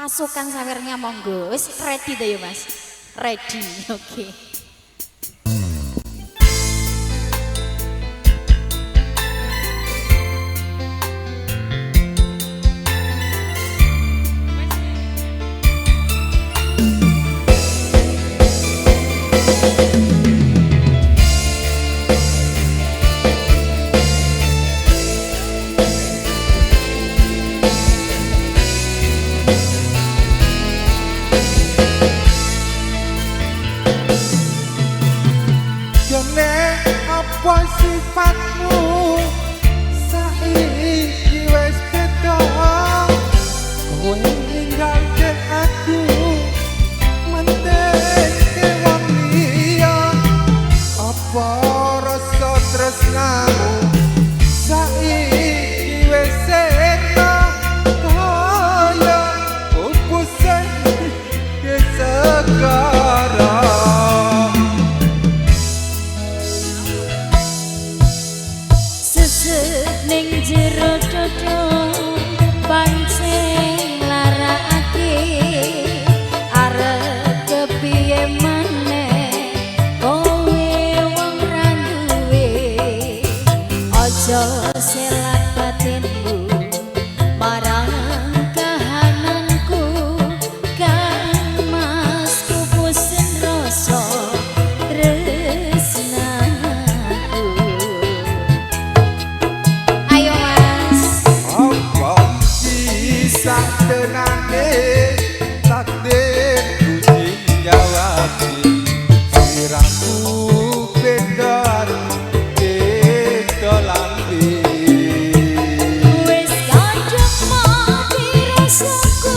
pasukan sawernya monggo. Wis ready to ya Mas? Ready. Oke. Apa sifatmu saiki wis beda kowe ninggalke aku menteke wong liya apa rasa tresnamu saiki wis sena kaya upuse segara. Ning jero dodo pancing larakake arep kepiye maneh kowe wong ra duwe aja selak batinmu marang kahananku kan mas kupusin rasa tenane takdir kucing jawati sirahku beda beda lambi wis kadung mati rasaku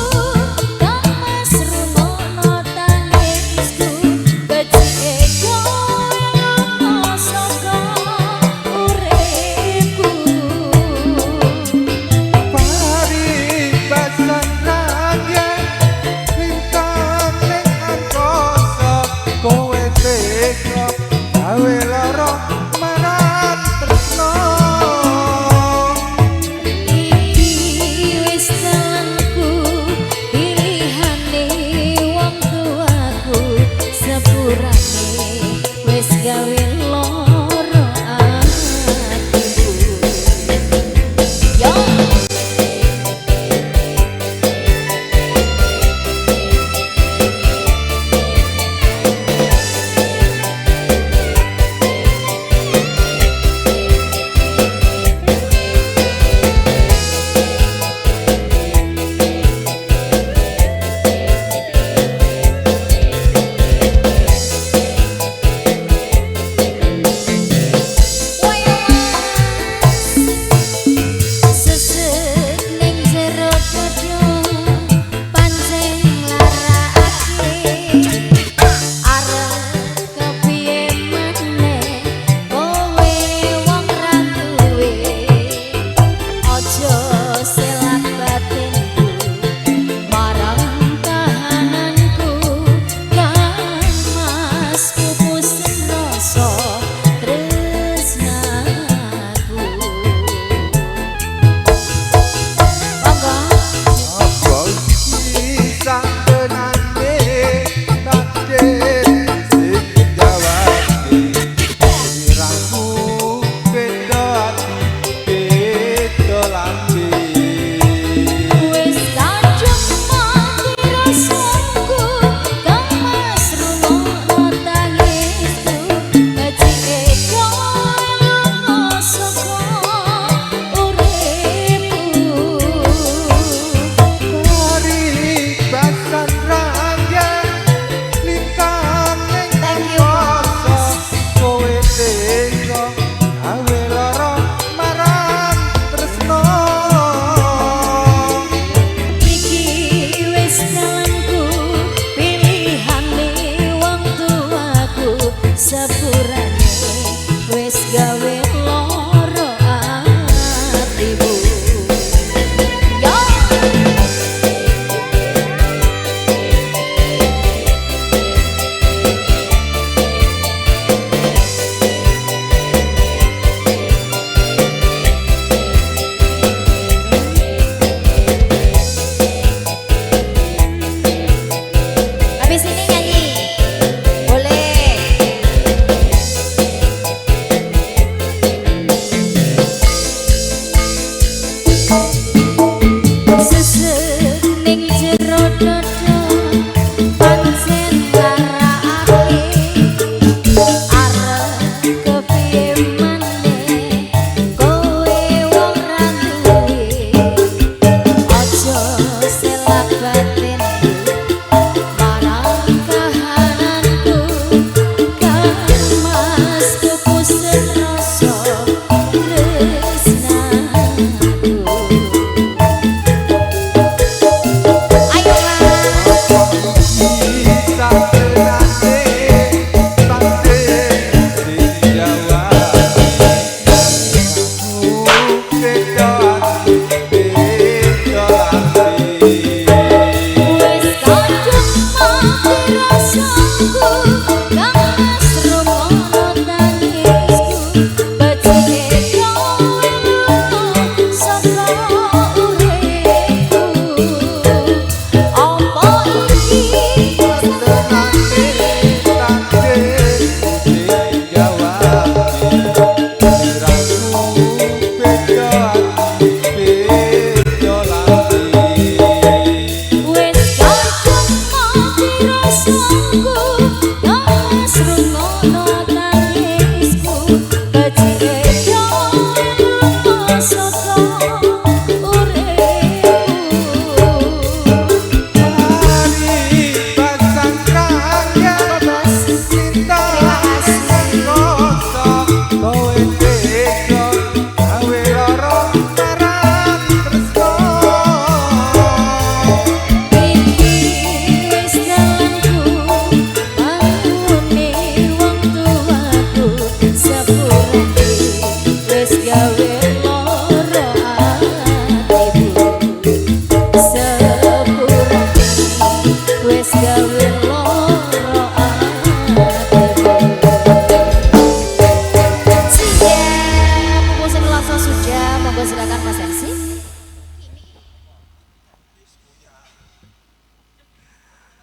kamas rumono tangisku becike kowe saka uripku Sana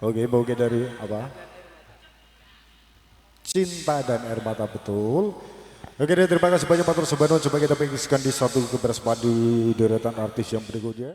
Oke, bauge dari apa? Cinta dan air mata, betul. Oke deh, terima kasih banyak Pak Tersebanun. Coba kita pengiskan di satu kebersamaan di deretan artis yang berikutnya.